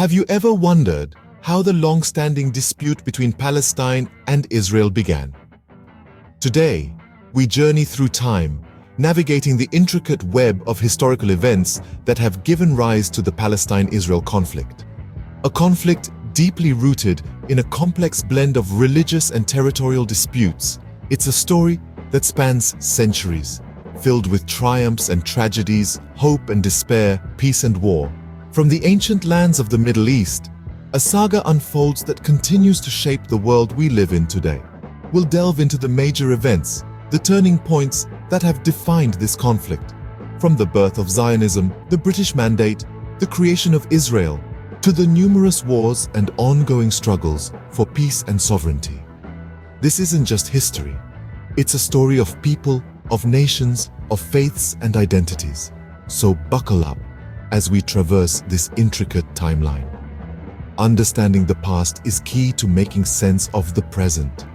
Have you ever wondered how the long-standing dispute between Palestine and Israel began? Today, we journey through time, navigating the intricate web of historical events that have given rise to the Palestine-Israel conflict. A conflict deeply rooted in a complex blend of religious and territorial disputes. It's a story that spans centuries, filled with triumphs and tragedies, hope and despair, peace and war. From the ancient lands of the Middle East, a saga unfolds that continues to shape the world we live in today. We'll delve into the major events, the turning points that have defined this conflict, from the birth of Zionism, the British Mandate, the creation of Israel, to the numerous wars and ongoing struggles for peace and sovereignty. This isn't just history. It's a story of people, of nations, of faiths and identities. So buckle up as we traverse this intricate timeline. Understanding the past is key to making sense of the present.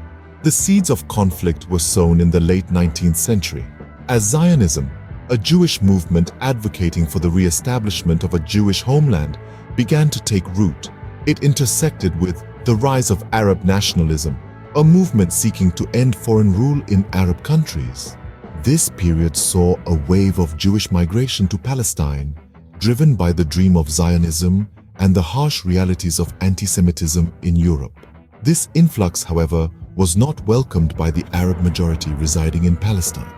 The seeds of conflict were sown in the late 19th century, as Zionism, a Jewish movement advocating for the re-establishment of a Jewish homeland, began to take root. It intersected with the rise of Arab nationalism, a movement seeking to end foreign rule in Arab countries. This period saw a wave of Jewish migration to Palestine, driven by the dream of Zionism and the harsh realities of anti-Semitism in Europe. This influx, however, was not welcomed by the Arab majority residing in Palestine.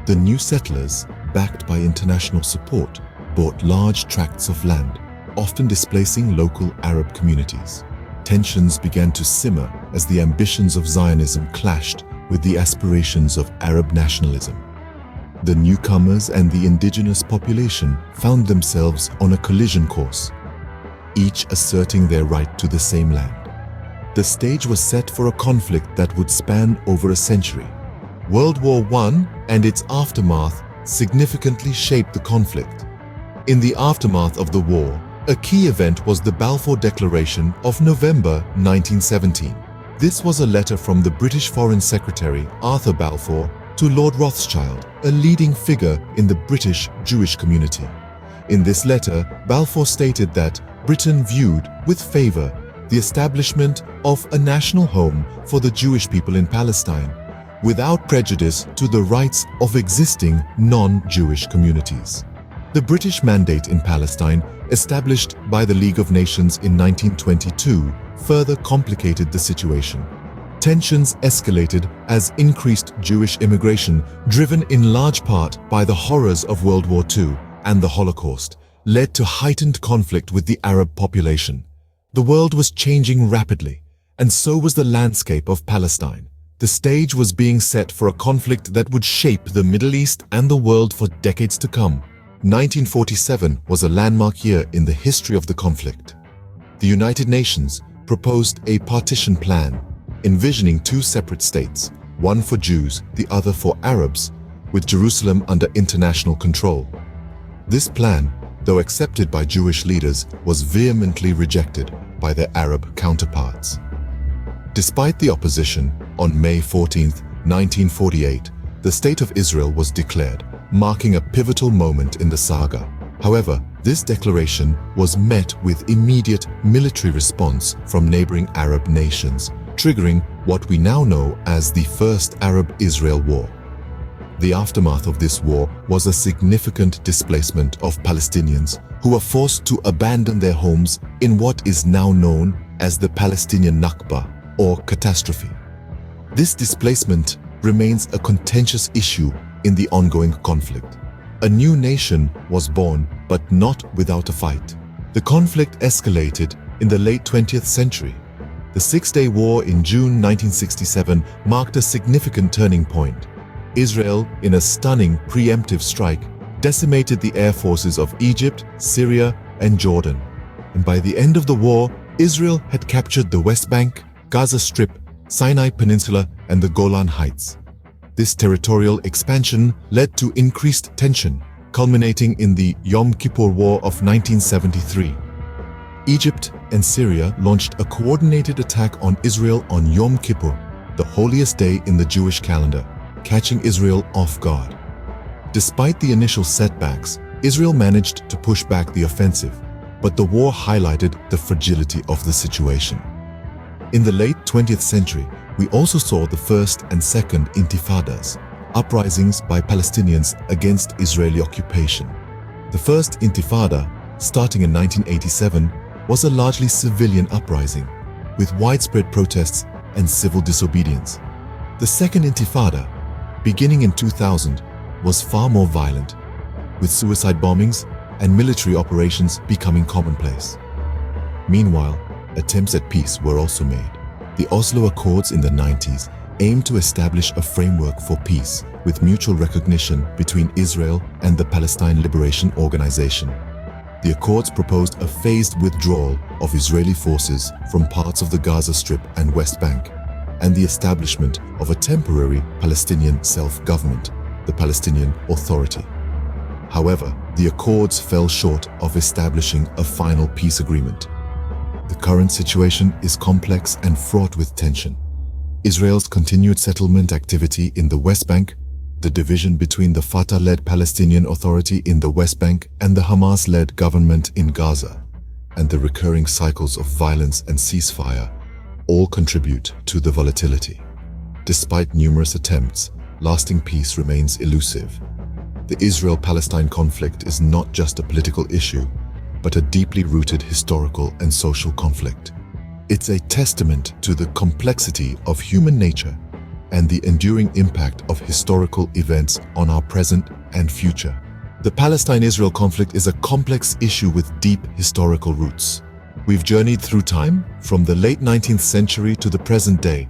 The new settlers, backed by international support, bought large tracts of land, often displacing local Arab communities. Tensions began to simmer as the ambitions of Zionism clashed with the aspirations of Arab nationalism. The newcomers and the indigenous population found themselves on a collision course, each asserting their right to the same land. The stage was set for a conflict that would span over a century. World War I and its aftermath significantly shaped the conflict. In the aftermath of the war, a key event was the Balfour Declaration of November 1917. This was a letter from the British Foreign Secretary Arthur Balfour to Lord Rothschild, a leading figure in the British Jewish community. In this letter, Balfour stated that Britain viewed with favor the establishment of a national home for the Jewish people in Palestine, without prejudice to the rights of existing non-Jewish communities. The British Mandate in Palestine, established by the League of Nations in 1922, further complicated the situation. Tensions escalated as increased Jewish immigration, driven in large part by the horrors of World War II and the Holocaust, led to heightened conflict with the Arab population. The world was changing rapidly, and so was the landscape of Palestine. The stage was being set for a conflict that would shape the Middle East and the world for decades to come. 1947 was a landmark year in the history of the conflict. The United Nations proposed a partition plan, envisioning two separate states, one for Jews, the other for Arabs, with Jerusalem under international control. This plan, though accepted by Jewish leaders, was vehemently rejected by their Arab counterparts. Despite the opposition, on May 14, 1948, the State of Israel was declared, marking a pivotal moment in the saga. However, this declaration was met with immediate military response from neighboring Arab nations, triggering what we now know as the First Arab-Israel War. The aftermath of this war was a significant displacement of Palestinians who were forced to abandon their homes in what is now known as the Palestinian Nakba, or catastrophe. This displacement remains a contentious issue in the ongoing conflict. A new nation was born, but not without a fight. The conflict escalated in the late 20th century. The Six-Day War in June 1967 marked a significant turning point. Israel, in a stunning preemptive strike, decimated the air forces of Egypt, Syria, and Jordan. And by the end of the war, Israel had captured the West Bank, Gaza Strip, Sinai Peninsula, and the Golan Heights. This territorial expansion led to increased tension, culminating in the Yom Kippur War of 1973. Egypt and Syria launched a coordinated attack on Israel on Yom Kippur, the holiest day in the Jewish calendar, catching Israel off guard. Despite the initial setbacks, Israel managed to push back the offensive, but the war highlighted the fragility of the situation. In the late 20th century, we also saw the first and second intifadas, uprisings by Palestinians against Israeli occupation. The first intifada, starting in 1987, was a largely civilian uprising, with widespread protests and civil disobedience. The second intifada, beginning in 2000, was far more violent, with suicide bombings and military operations becoming commonplace. Meanwhile, attempts at peace were also made. The Oslo Accords in the 90s aimed to establish a framework for peace with mutual recognition between Israel and the Palestine Liberation Organization. The Accords proposed a phased withdrawal of Israeli forces from parts of the Gaza Strip and West Bank, and the establishment of a temporary Palestinian self-government, the Palestinian Authority. However, the Accords fell short of establishing a final peace agreement. The current situation is complex and fraught with tension. Israel's continued settlement activity in the West Bank, the division between the Fatah-led Palestinian Authority in the West Bank and the Hamas-led government in Gaza, and the recurring cycles of violence and ceasefire all contribute to the volatility. Despite numerous attempts, lasting peace remains elusive. The Israel-Palestine conflict is not just a political issue, but a deeply rooted historical and social conflict. It's a testament to the complexity of human nature and the enduring impact of historical events on our present and future. The Palestine-Israel conflict is a complex issue with deep historical roots. We've journeyed through time, from the late 19th century to the present day,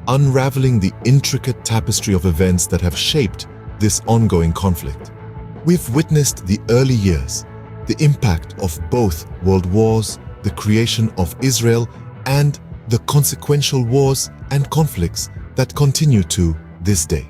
unraveling the intricate tapestry of events that have shaped this ongoing conflict. We've witnessed the early years, the impact of both world wars, the creation of Israel, and the consequential wars and conflicts that continue to this day.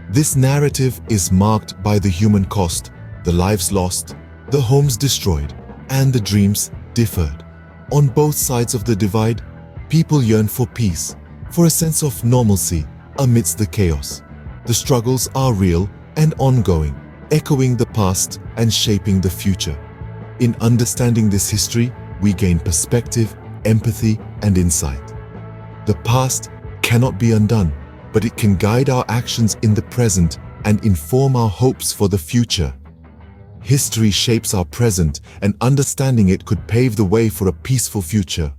This narrative is marked by the human cost, the lives lost, the homes destroyed, and the dreams deferred. On both sides of the divide, people yearn for peace, for a sense of normalcy amidst the chaos. The struggles are real and ongoing, echoing the past and shaping the future. In understanding this history, we gain perspective, empathy, and insight. The past cannot be undone, but it can guide our actions in the present and inform our hopes for the future. History shapes our present, and understanding it could pave the way for a peaceful future.